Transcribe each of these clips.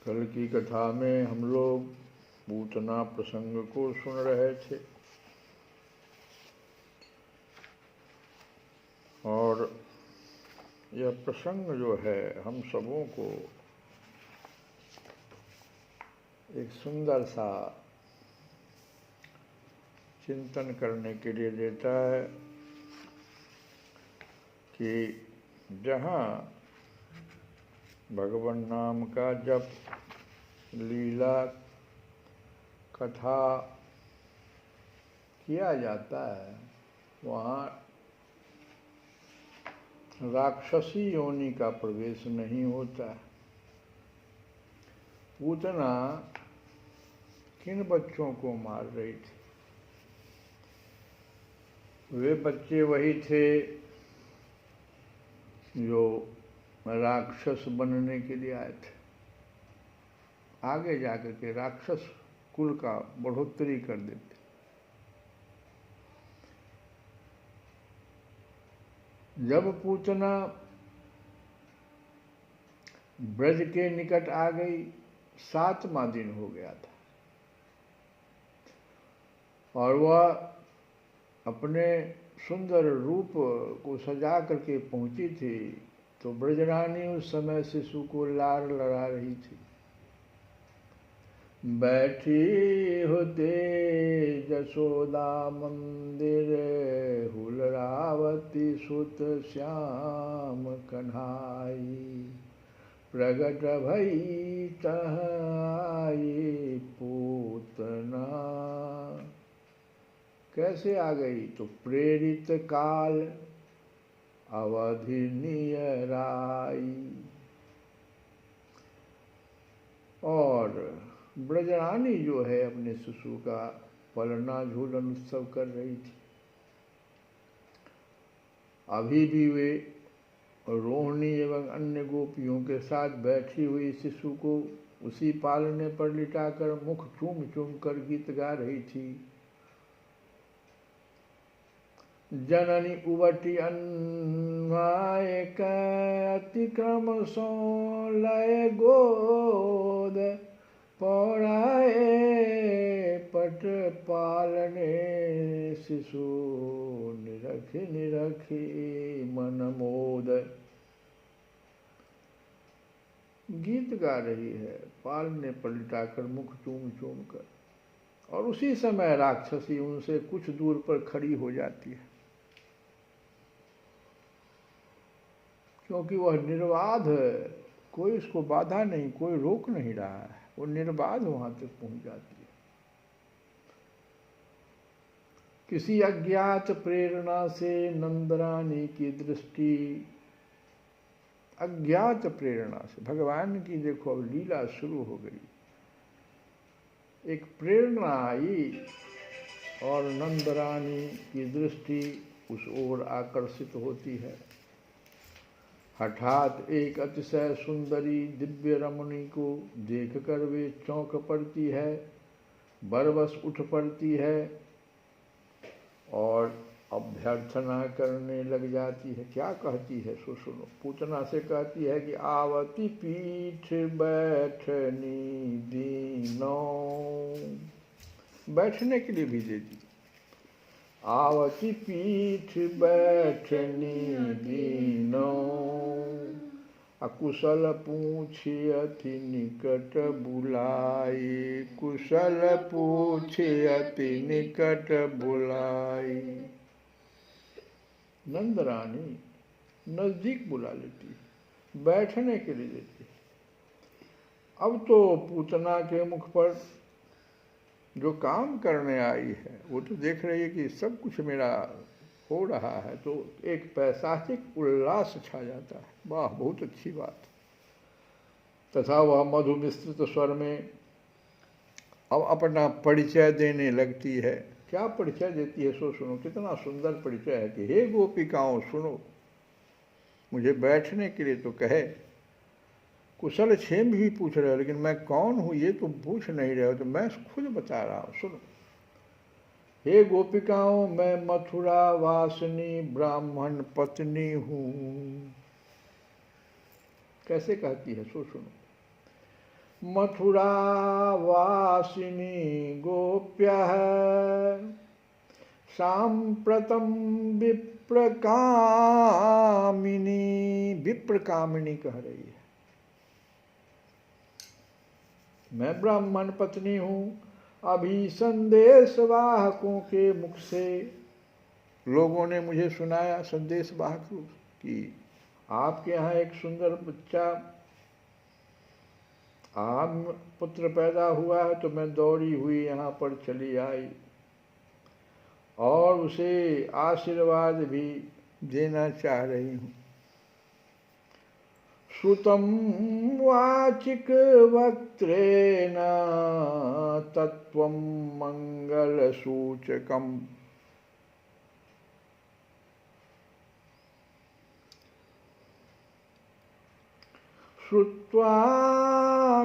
कल की कथा में हम लोग पूतना प्रसंग को सुन रहे थे और यह प्रसंग जो है हम सबों को एक सुंदर सा चिंतन करने के लिए देता है कि जहाँ भगवान नाम का जप, लीला, कथा किया जाता है वहाँ राक्षसी योनि का प्रवेश नहीं होता है। पूतना किन बच्चों को मार रही थी? वे बच्चे वही थे जो राक्षस बनने के लिए आए थे, आगे जाकर के राक्षस कुल का बढ़ोतरी कर देते। जब पूतना ब्रज के निकट आ गई, 7वां दिन हो गया था और वह अपने सुंदर रूप को सजा करके पहुंची थी तो ब्रजरानी उस समय शिशु को लार लड़ा रही थी। बैठी होते जसोदा मंदिर, हुलरावती सुत श्याम कन्हाई, प्रगट भई तह आई पूतना। कैसे आ गई? तो प्रेरित काल अवधि नियर आई। और ब्रजरानी जो है अपने शिशु का पलना झूलन उत्सव कर रही थी। अभी भी वे रोहिणी एवं अन्य गोपियों के साथ बैठी हुई शिशु को उसी पालने पर लिटाकर मुख चूम चूम कर गीत गा रही थी। जननी उबटी अन्वाय अतिक्रम सो लय गोद, पौराए पट पालने शिशु निरखी निरखी मन मोद। गीत गा रही है पालने पर लिटाकर मुख चूम चूम कर, और उसी समय राक्षसी उनसे कुछ दूर पर खड़ी हो जाती है, क्योंकि वह निर्बाध है, कोई उसको बाधा नहीं, कोई रोक नहीं रहा है, वो निर्बाध वहां तक पहुंच जाती है। किसी अज्ञात प्रेरणा से नंदरानी की दृष्टि, अज्ञात प्रेरणा से भगवान की देखो अब लीला शुरू हो गई। एक प्रेरणा आई और नंदरानी की दृष्टि उस ओर आकर्षित होती है। हठात एक अतिशय सुंदरी दिव्य रमणी को देखकर वे चौंक पड़ती है, बरबस उठ पड़ती है और अभ्यर्थना करने लग जाती है। क्या कहती है सो सुनो। पूतना से कहती है कि आवती पीठ बैठनी दीनो, बैठने के लिए भी देती। आवती पीठ बैठनी दीनो, अकुशल पूछियति निकट बुलाई, कुशल पूछियति निकट बुलाई। नंदरानी नजदीक बुला लेती, बैठने के लिए देती। अब तो पूतना के मुख पर जो काम करने आई है वो तो देख रही है कि सब कुछ मेरा हो रहा है, तो एक पैशाचिक उल्लास छा जाता है। वाह, बहुत अच्छी बात। तथा वह मधु मिश्रित स्वर में अब अपना परिचय देने लगती है। क्या परिचय देती है सो सुनो। कितना सुंदर परिचय है कि हे गोपिकाओं सुनो, मुझे बैठने के लिए तो कहे, कुशल क्षेम भी पूछ रहे हो, लेकिन मैं कौन हूँ ये तो पूछ नहीं रहे हो, तो मैं खुद बता रहा हूँ, सुनो। हे गोपिकाओं, मैं मथुरा वासिनी ब्राह्मण पत्नी हूँ। कैसे कहती है सो सुनो। मथुरावासिनी गोप्यः सांप्रतं विप्रकामिनी कह रही है। मैं ब्राह्मण पत्नी हूँ, अभी संदेश वाहकों के मुख से लोगों ने मुझे सुनाया, संदेश वाहक कि आपके यहाँ एक सुंदर बच्चा आम पुत्र पैदा हुआ है, तो मैं दौड़ी हुई यहाँ पर चली आई और उसे आशीर्वाद भी देना चाह रही हूँ। श्रुतं वाचिक वक्त्रेण तत्त्वं मंगलसूचकम्। श्रुत्वा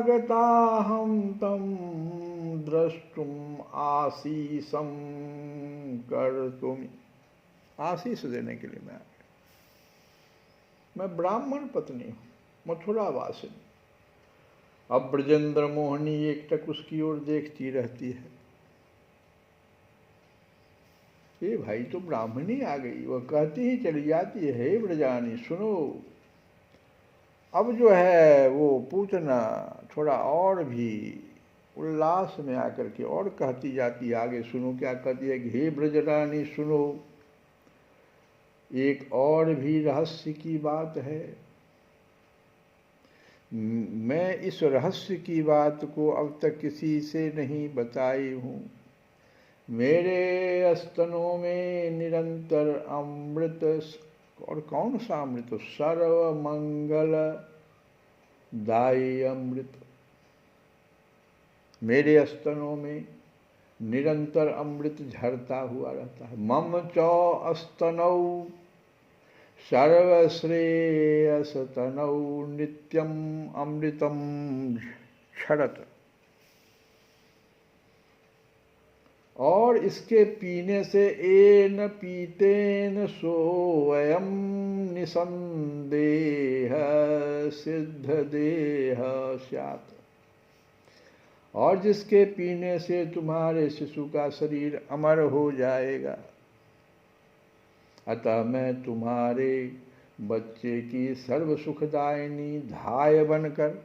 गताहं तं द्रष्टुम् आशीषं कर्तुम्। आशीष देने के लिए मैं ब्राह्मण पत्नी हूँ, मथुरावासिनी। अब ब्रजेंद्र मोहनी एकटक उसकी ओर देखती रहती है। ये भाई तो ब्राह्मणी आ गई, वह कहती ही चली जाती है, हे ब्रजानी सुनो। अब जो है वो पूतना थोड़ा और भी उल्लास में आकर के और कहती जाती है, आगे सुनो क्या कहती है कि हे ब्रजरानी सुनो, एक और भी रहस्य की बात है। मैं इस रहस्य की बात को अब तक किसी से नहीं बताई हूँ। मेरे स्तनों में निरंतर अमृत, और कौन सा अमृत? सर्व मंगल दायी अमृत। मेरे स्तनों में निरंतर अमृत झरता हुआ रहता है। मम चौ स्तनौ सर्वश्रेयसतनौ नित्यम अमृतम क्षरत। और इसके पीने से एन पीतेन सोऽयं निसंदेह सिद्ध देह स्यात्। और जिसके पीने से तुम्हारे शिशु का शरीर अमर हो जाएगा। अतः मैं तुम्हारे बच्चे की सर्व सुखदायिनी धाय बनकर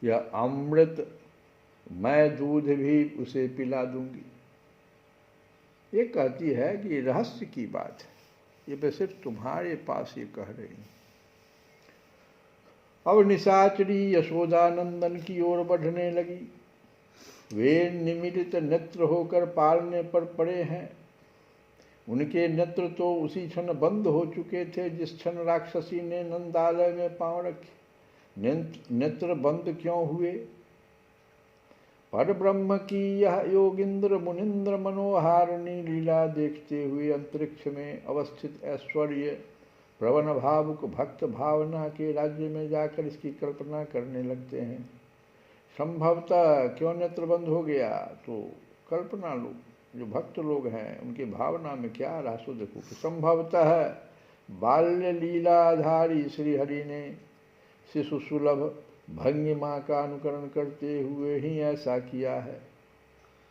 यह अमृत, मैं दूध भी उसे पिला दूंगी। ये कहती है कि रहस्य की बात है, ये मैं सिर्फ तुम्हारे पास ये कह रही हूं। अब निशाचरी यशोदानंदन की ओर बढ़ने लगी। वे निमिलित नेत्र होकर पालने पर पड़े हैं। उनके नेत्र तो उसी क्षण बंद हो चुके थे जिस क्षण राक्षसी ने नंदालय में पांव रखे। नेत्र बंद क्यों हुए? पर ब्रह्म की यह योगिंद्र मुनिंद्र मनोहारिणी लीला देखते हुए अंतरिक्ष में अवस्थित ऐश्वर्य प्रवण भावुक भक्त भावना के राज्य में जाकर इसकी कल्पना करने लगते हैं। संभवतः क्यों नेत्र बंद हो गया? तो कल्पना लो, जो भक्त लोग हैं उनकी भावना में क्या रहा सो देखो कि संभवतः बाल्य लीलाधारी श्री हरि ने शिशु सुलभ भंगिमा का अनुकरण करते हुए ही ऐसा किया है,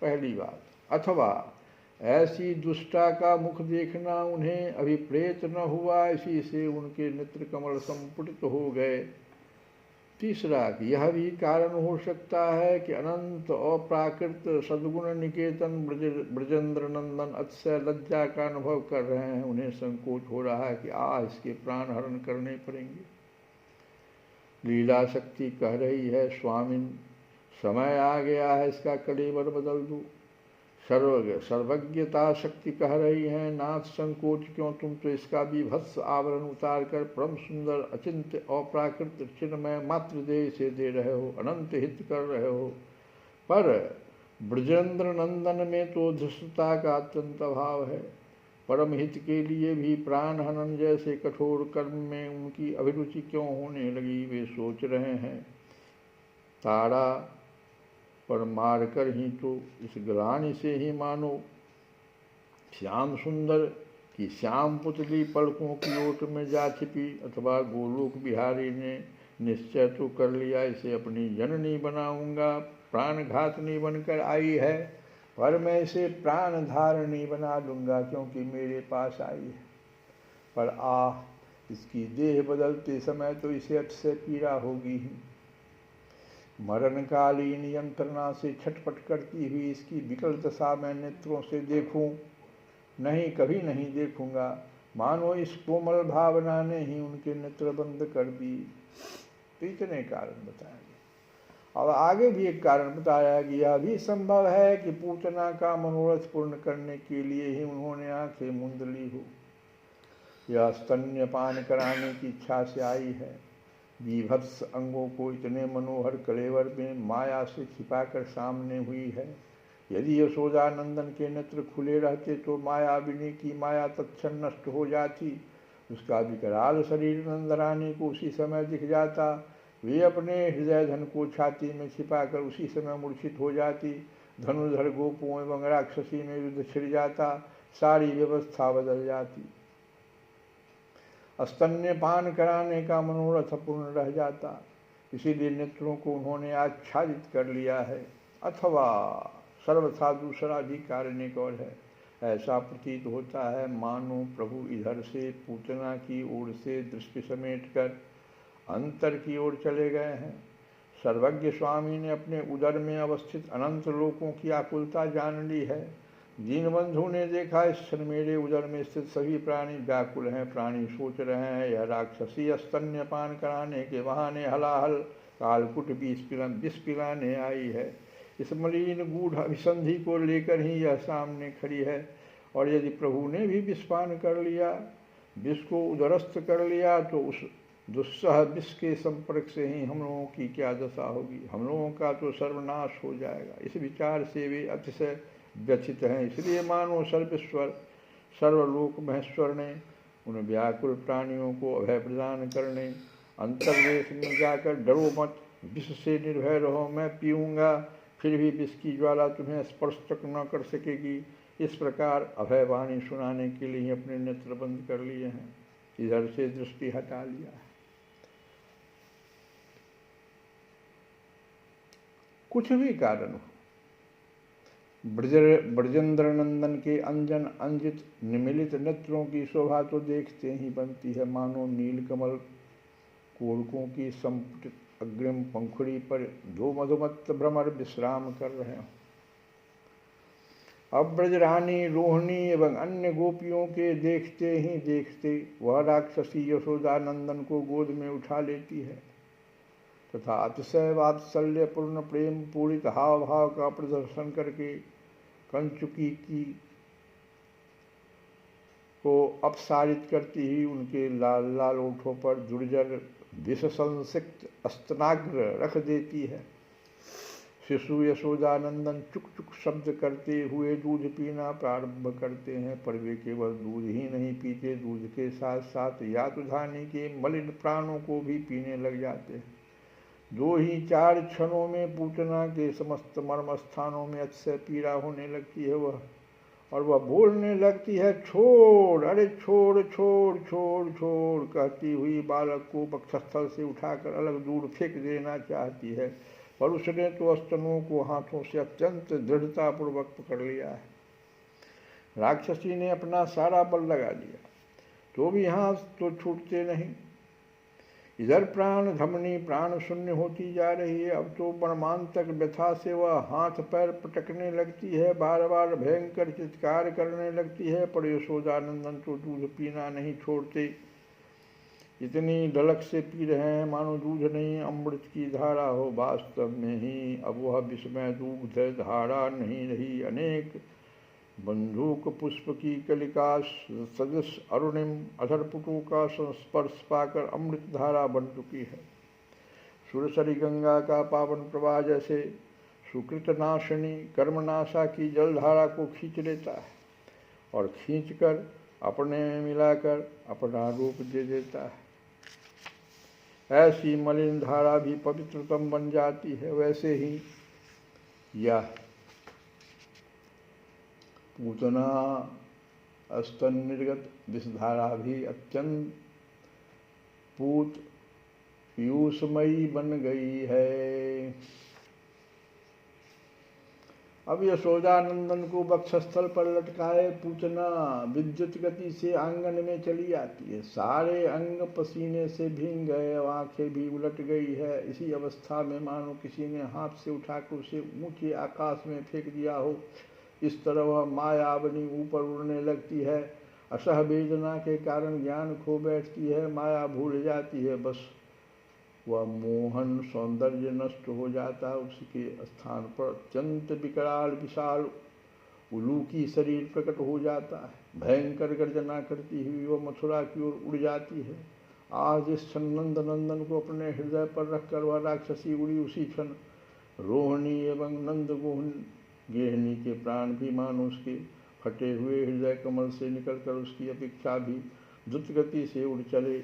पहली बात। अथवा ऐसी दुष्टा का मुख देखना उन्हें अभिप्रेत न हुआ, इसी से उनके नेत्र कमल संपुटित हो गए। तीसरा, यह भी कारण हो सकता है कि अनंत अप्राकृत सद्गुण निकेतन ब्रजेंद्र नंदन अतिशय लज्जा का अनुभव कर रहे हैं। उन्हें संकोच हो रहा है कि इसके प्राण हरण करने पड़ेंगे। लीला शक्ति कह रही है, स्वामिन समय आ गया है, इसका कलेवर बदल दो। सर्वज्ञता शक्ति कह रही है, नाथ संकोच क्यों, तुम तो इसका भी भत्स आवरण उतार कर परम सुंदर अचिंत्य अप्राकृत चिन्मय मातृदेह से दे रहे हो, अनंत हित कर रहे हो। पर ब्रजेंद्र नंदन में तो धृष्टता का अत्यंत अभाव है। परम हित के लिए भी प्राण हनन जैसे कठोर कर्म में उनकी अभिरुचि क्यों होने लगी, वे सोच रहे हैं। ताड़ा पर मारकर ही तो इस ग्लानि से ही मानो श्याम सुंदर की श्याम पुतली पलकों की ओट में जा छिपी, अथवा गोलोक बिहारी ने निश्चय तो कर लिया इसे अपनी जननी बनाऊंगा। प्राणघातनी बनकर आई है, पर मैं इसे प्राण धारणी बना दूंगा, क्योंकि मेरे पास आई है। पर इसकी देह बदलते समय तो इसे अतिशय पीड़ा होगी ही। मरणकालीन यंत्रणा से छटपट करती हुई इसकी विकल दशा मैं नेत्रों से देखूं नहीं, कभी नहीं देखूंगा। मानो इस कोमल भावना ने ही उनके नेत्र बंद कर दी। तो इतने कारण बताए। अब आगे भी एक कारण बताया कि यह भी संभव है कि पूतना का मनोरथ पूर्ण करने के लिए ही उन्होंने आंखें मूंद ली हो। यह स्तन्यपान कराने की इच्छा से आई है। विभत्स अंगों को इतने मनोहर कलेवर में माया से छिपाकर सामने हुई है। यदि यशोदानंदन के नेत्र खुले रहते तो मायाविनी की माया तत्क्षण नष्ट हो जाती। उसका विकराल शरीर नंदरानी को उसी समय दिख जाता। वे अपने हृदय धन को छाती में छिपाकर उसी समय मूर्छित हो जाती। धनुधर गोपों एवं राक्षसी में युद्ध छिड़ जाता। सारी व्यवस्था बदल जाती। स्तन्यपान कराने का मनोरथ पूर्ण रह जाता। इसीलिए नेत्रों को उन्होंने आच्छादित कर लिया है। अथवा सर्वथा दूसरा भी कारण एक और है। ऐसा प्रतीत होता है मानो प्रभु इधर से पूतना की ओर से दृष्टि समेटकर अंतर की ओर चले गए हैं। सर्वज्ञ स्वामी ने अपने उदर में अवस्थित अनंत लोकों की आकुलता जान ली है। दीनबंधु ने देखा इस क्षण मेरे उदर में स्थित सभी प्राणी व्याकुल हैं। प्राणी सोच रहे हैं यह राक्षसी स्तन्यपान कराने के बहाने हलाहल कालकुट विष पिलाने आई है। इस मलिन गूढ़ अभिसंधि को लेकर ही यह सामने खड़ी है। और यदि प्रभु ने भी विषपान कर लिया, विष को उदरस्थ कर लिया, तो उस दुस्सह विष के संपर्क से ही हम लोगों की क्या दशा होगी। हम लोगों का तो सर्वनाश हो जाएगा। इस विचार से वे अतिशय व्यथित हैं। इसलिए मानो सर्वेश्वर सर्वलोक महेश्वर ने उन व्याकुल प्राणियों को अभय प्रदान करने अंतर्देश में जाकर डरो मत, विष से निर्भय रहो, मैं पीऊँगा, फिर भी विष की ज्वाला तुम्हें स्पर्श तक न कर सकेगी। इस प्रकार अभय वाणी सुनाने के लिए अपने नेत्र बंद कर लिए हैं, इधर से दृष्टि हटा लिया है। कुछ भी कारण हो, ब्रजेंद्र नंदन के अंजन अंजित निमिलित नेत्रों की शोभा तो देखते ही बनती है, मानो नीलकमल कोड़कों की संपुटित अग्रिम पंखुड़ी पर दो मधुमत्त भ्रमर विश्राम कर रहे हों। अब ब्रजरानी रोहिणी एवं अन्य गोपियों के देखते ही देखते वह राक्षसी यशोदानंदन को गोद में उठा लेती है तथा अतिशय वात्सल्यपूर्ण प्रेम पूरित हाव भाव का प्रदर्शन करके कंचुकी की को अपसारित करती ही उनके लाल लाल ओठों पर दुर्जर विष संसिक्त स्तनाग्र रख देती है। शिशु यशोदानंदन चुक चुक शब्द करते हुए दूध पीना प्रारंभ करते हैं, पर वे केवल दूध ही नहीं पीते, दूध के साथ साथ यातुधानी के मलिन प्राणों को भी पीने लग जाते हैं। 2 ही 4 क्षणों में पूतना के समस्त मर्म स्थानों में अतिशय पीड़ा होने लगती है और वह बोलने लगती है, छोड़, अरे छोड़ छोड़ छोड़ छोड़, कहती हुई बालक को वक्षस्थल से उठाकर अलग दूर फेंक देना चाहती है, पर उसने तो स्तनों को हाथों से अत्यंत दृढ़तापूर्वक पकड़ लिया है। राक्षसी ने अपना सारा बल लगा लिया, तो भी हाथ तो छूटते नहीं। इधर प्राण धमनी प्राण शून्य होती जा रही है। अब तो मर्मांतक व्यथा से वह हाथ पैर पटकने लगती है, बार बार भयंकर चित्कार करने लगती है, पर यशोदानंदन तो दूध पीना नहीं छोड़ते। इतनी ढलक से पी रहे हैं मानो दूध नहीं अमृत की धारा हो। वास्तव में ही अब वह विस्मय दूध धारा नहीं रही, अनेक बंदूक पुष्प की कलिका सदृश अरुणिम अधरपुटों का संस्पर्श पाकर अमृत धारा बन चुकी है। सुरसरी गंगा का पावन प्रवाह जैसे सुकृत नाशिनी कर्मनाशा की जलधारा को खींच लेता है और खींचकर अपने में मिलाकर अपना रूप दे देता है। ऐसी मलिन धारा भी पवित्रतम बन जाती है, वैसे ही यह पूतना स्तन निर्गत विषधारा भी अत्यंत पूत पीयूषमयी बन गई है। अब यशोदानंदन को वक्षस्थल पर लटकाए पूतना विद्युत गति से आंगन में चली आती है। सारे अंग पसीने से भीग गए, आंखें भी उलट गई है। इसी अवस्था में मानो किसी ने हाथ से उठाकर उसे ऊंचे आकाश में फेंक दिया हो। इस तरह वह मायावनी ऊपर उड़ने लगती है। असह वेदना के कारण ज्ञान खो बैठती है, माया भूल जाती है। बस वह मोहन सौंदर्य नष्ट हो जाता है। उसके स्थान पर अत्यंत विकराल विशाल उलूकी शरीर प्रकट हो जाता है। भयंकर गर्जना करती हुई वह मथुरा की ओर उड़ जाती है। आज इस क्षण नंद नंदन को अपने हृदय पर रखकर वह राक्षसी उड़ी। उसी क्षण रोहिणी एवं नंद गेहनी के प्राण भी मानो उसके फटे हुए हृदय कमल से निकलकर उसकी अपेक्षा भी द्रुत गति से उड़ चले।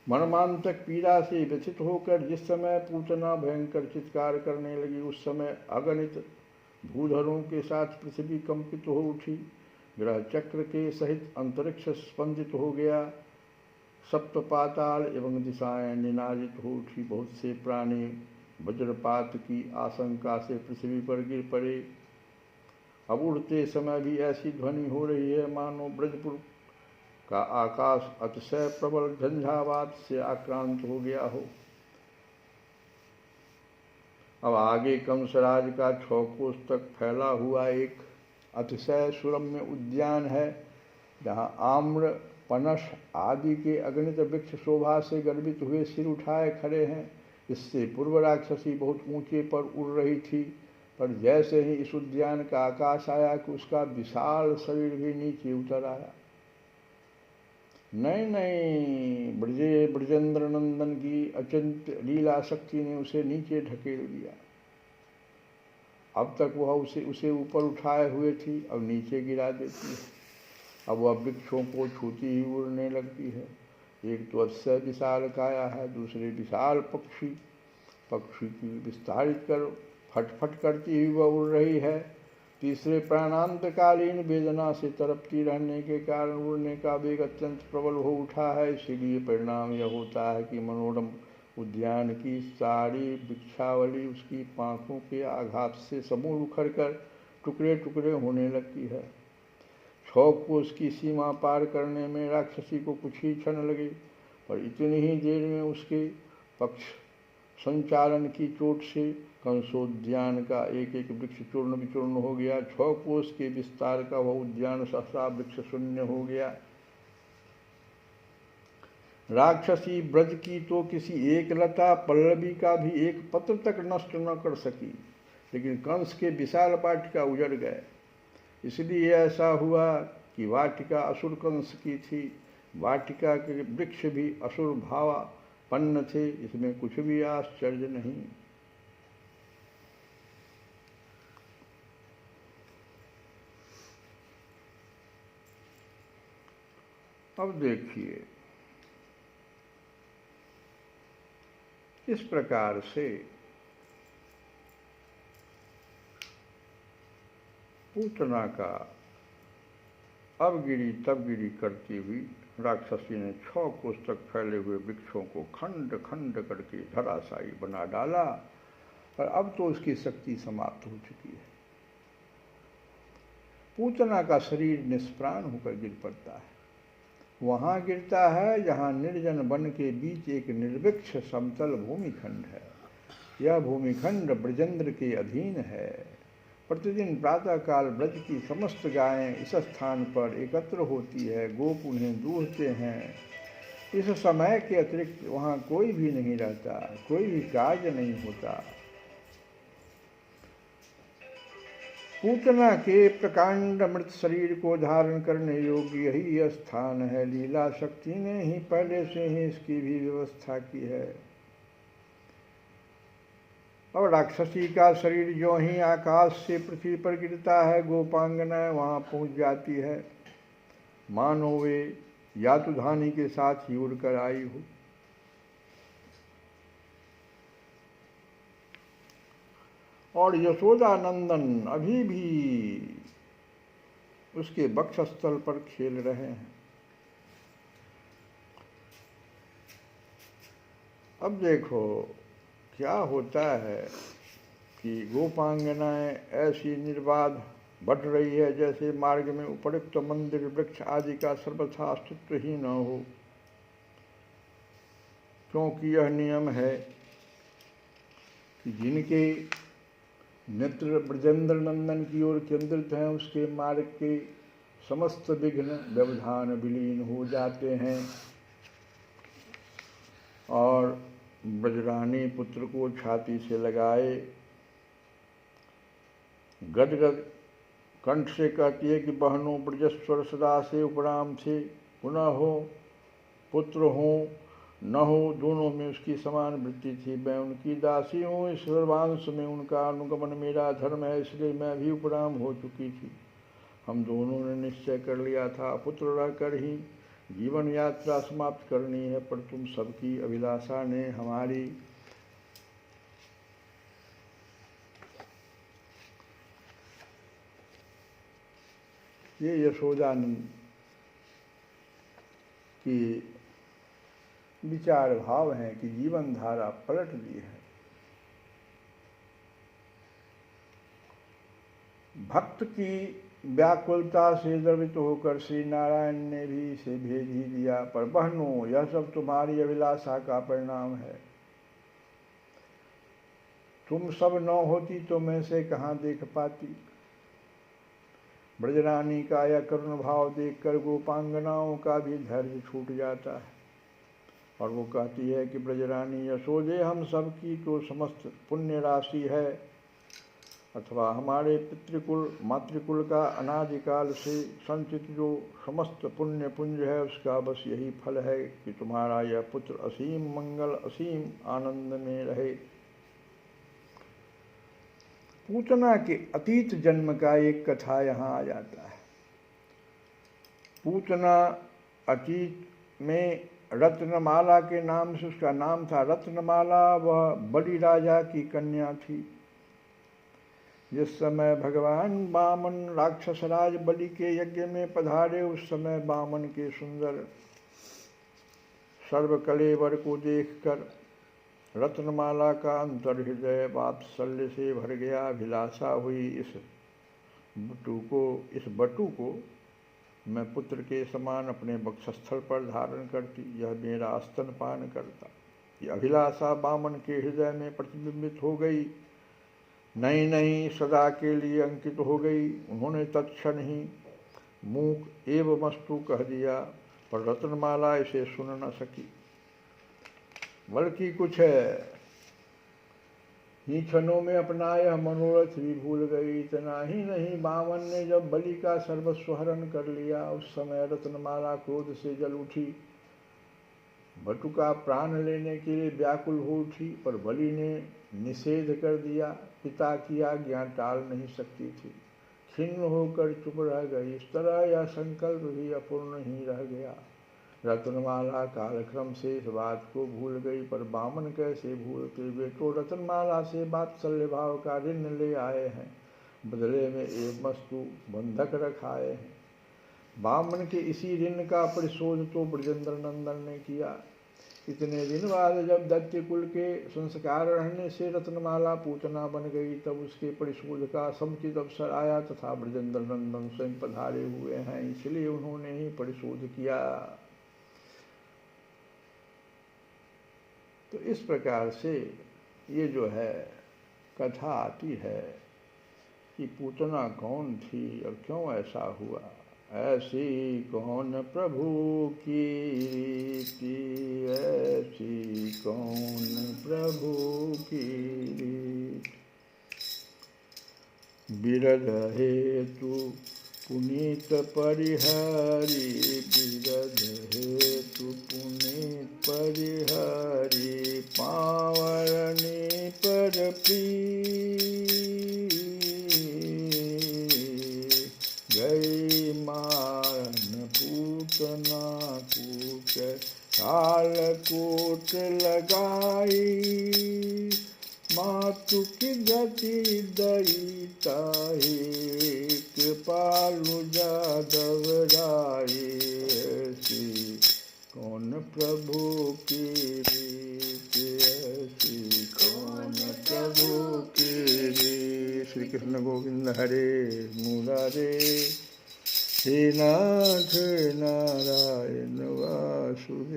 मर्मांतक पीड़ा से व्यथित होकर जिस समय पूतना भयंकर चित्कार करने लगी, उस समय अगणित भूधरों के साथ पृथ्वी कंपित हो उठी। ग्रह चक्र के सहित अंतरिक्ष स्पंदित हो गया। सप्त पाताल एवं दिशाएं निनादित हो उठी। बहुत से प्राणी वज्रपात की आशंका से पृथ्वी पर गिर पड़े। अब उड़ते समय भी ऐसी ध्वनि हो रही है मानो ब्रजपुर का आकाश अतिशय प्रबल झंझावात से आक्रांत हो गया हो। अब आगे कंसराज का 6 कोस तक फैला हुआ एक अतिशय सुरम्य उद्यान है, जहाँ आम्र पनस आदि के अगणित वृक्ष शोभा से गर्वित हुए सिर उठाए खड़े हैं। इससे पूर्व राक्षसी बहुत ऊंचे पर उड़ रही थी, पर जैसे ही इस उद्यान का आकाश आया कि उसका विशाल शरीर भी नीचे उतर आया। नहीं, ब्रजेंद्र नंदन की अचिंत्य लीला शक्ति ने उसे नीचे ढकेल दिया। अब तक वह उसे ऊपर उठाए हुए थी, अब नीचे गिरा देती है। अब वह वृक्षों को छूती ही उड़ने लगती है। एक तो अतिशय विशाल काया है, दूसरे विशाल पक्षी की विस्तारित कर फटफट करती हुई वह उड़ रही है। तीसरे प्राणांतकालीन वेदना से तड़पती रहने के कारण उड़ने का वेग अत्यंत प्रबल हो उठा है। इसीलिए परिणाम यह होता है कि मनोरम उद्यान की सारी वृक्षावली उसकी पांखों के आघात से समूल उखड़कर टुकड़े टुकड़े होने लगती है। 6 कोस की सीमा पार करने में राक्षसी को कुछ ही क्षण लगे, पर इतनी ही देर में उसके पक्ष संचालन की चोट से कंसोद्यान का एक एक वृक्ष चूर्ण विचूर्ण हो गया। 6 कोस के विस्तार का वह उद्यान सहसा वृक्ष शून्य हो गया। राक्षसी ब्रज की तो किसी एक लता पल्लवी का भी एक पत्र तक नष्ट न कर सकी, लेकिन कंस के विशाल वाटिका उजड़ गए। इसलिए ऐसा हुआ कि वाटिका असुर कंस की थी। वाटिका के वृक्ष भी असुर भावापन्न थे, इसमें कुछ भी आश्चर्य नहीं। अब देखिए, इस प्रकार से पूतना का अब गिरी तब गिरी करती हुई राक्षसी ने 6 कोस तक फैले हुए वृक्षों को खंड खंड करके धराशायी बना डाला, और अब तो उसकी शक्ति समाप्त हो चुकी है। पूतना का शरीर निष्प्राण होकर गिर पड़ता है। वहाँ गिरता है जहाँ निर्जन वन के बीच एक निर्वृक्ष समतल भूमिखंड है। यह भूमिखंड ब्रजेंद्र के अधीन है। प्रतिदिन प्रातःकाल ब्रज की समस्त गायें इस स्थान पर एकत्र होती है। गोप उन्हें दूहते हैं। इस समय के अतिरिक्त वहाँ कोई भी नहीं रहता, कोई भी कार्य नहीं होता। पूतना के प्रकांड मृत शरीर को धारण करने योग्य यही यह स्थान है। लीला शक्ति ने ही पहले से ही इसकी भी व्यवस्था की है। और राक्षसी का शरीर जो ही आकाश से पृथ्वी पर गिरता है, गोपांगना वहाँ पहुँच जाती है, मानो वे यातुधानी के साथ ही उड़कर आई हो। और यशोदानंदन अभी भी उसके वक्षस्थल पर खेल रहे हैं। अब देखो क्या होता है कि गोपांगनाएं ऐसी निर्बाध बढ़ रही है जैसे मार्ग में उपयुक्त मंदिर वृक्ष आदि का सर्वथा अस्तित्व ही न हो, क्योंकि यह नियम है कि जिनके नेत्र ब्रजेंद्र नंदन की ओर केंद्रित हैं उसके मार्ग के समस्त विघ्न व्यवधान विलीन हो जाते हैं। और ब्रजरानी पुत्र को छाती से लगाए गदगद कंठ से कहती है कि बहनों ब्रजस्वर सदा से उपराम थे, पुनः हो पुत्र हो न हो, दोनों में उसकी समान वृत्ति थी। मैं उनकी दासी हूँ, इस सर्वांश में उनका अनुगमन मेरा धर्म है, इसलिए मैं भी उपराम हो चुकी थी। हम दोनों ने निश्चय कर लिया था पुत्र रहकर ही जीवन यात्रा समाप्त करनी है, पर तुम सबकी अभिलाषा ने हमारी ये यशोदानंद की विचार भाव हैं कि जीवन धारा पलट दी है। भक्त की व्याकुलता से द्रवित होकर श्री नारायण ने भी इसे भेज ही दिया, पर बहनों यह सब तुम्हारी अभिलाषा का परिणाम है। तुम सब न होती तो मैं से कहाँ देख पाती। ब्रजरानी का यह करुण भाव देखकर गोपांगनाओं का भी धैर्य छूट जाता है और वो कहती है कि ब्रजरानी यशोदे, हम सब की तो समस्त पुण्य राशि है, अथवा हमारे पितृकुल मातृकुल का अनादिकाल से संचित जो समस्त पुण्य पुंज है उसका बस यही फल है कि तुम्हारा यह पुत्र असीम मंगल असीम आनंद में रहे। पूतना के अतीत जन्म का एक कथा यहाँ आ जाता है। पूतना अतीत में रत्नमाला के नाम से उसका नाम था रत्नमाला, वह बलि राजा की कन्या थी। जिस समय भगवान वामन राक्षसराज बलि के यज्ञ में पधारे उस समय वामन के सुंदर सर्वकलेवर को देखकर रत्नमाला का अंतर हृदय वात्सल्य से भर गया। अभिलाषा हुई इस बटु को मैं पुत्र के समान अपने वक्षस्थल पर धारण करती, यह मेरा स्तनपान करता। यह अभिलाषा वामन के हृदय में प्रतिबिंबित हो गई, नहीं सदा के लिए अंकित हो गई। उन्होंने तत्क्षण ही मूक एवमस्तु कह दिया, पर रत्नमाला इसे सुन न सकी, बल्कि कुछ ही क्षणों में अपना यह मनोरथ भी भूल गई। इतना ही नहीं, वामन ने जब बलि का सर्वस्व हरण कर लिया उस समय रत्नमाला क्रोध से जल उठी, बटु का प्राण लेने के लिए व्याकुल हो उठी, पर बलि ने निषेध कर दिया। पिता की आज्ञा टाल नहीं सकती थी, खिन्न होकर चुप रह गई। इस तरह यह संकल्प भी अपूर्ण ही रह गया। रत्नमाला कालक्रम से इस बात को भूल गई, पर वामन कैसे भूलते। वे तो रत्नमाला से वात्सल्य भाव का ऋण ले आए हैं, बदले में एक वस्तु बंधक रखाए हैं। वामन के इसी ऋण का परिशोध तो ब्रजेंद्र नंदन ने किया। इतने दिन बाद जब दैत्य कुल के संस्कार रहने से रत्नमाला पूतना बन गई, तब उसके परिशोध का समुचित अवसर आया तथा ब्रजेंद्र नंदन स्वयं पधारे हुए हैं, इसलिए उन्होंने ही परिशोध किया। तो इस प्रकार से ये जो है कथा आती है कि पूतना कौन थी और क्यों ऐसा हुआ। ऐसी कौन प्रभु की रीति, ऐसी कौन प्रभु की रीति, बिरध हेतु पुनीत परिहरि, बिरध हेतु पुनीत परिहरि, पावरनी पर गई मारन पूतना कूट, काल कूट लगाई, मातु की गति दयिता ही, कृपालु जादव राई। ऐसी कौन प्रभु की रीत ऐसी, कौन प्रभु की रीत। श्री कृष्ण गोविंद हरे मुरारे, हे नाथ नारायण वासुदेवा।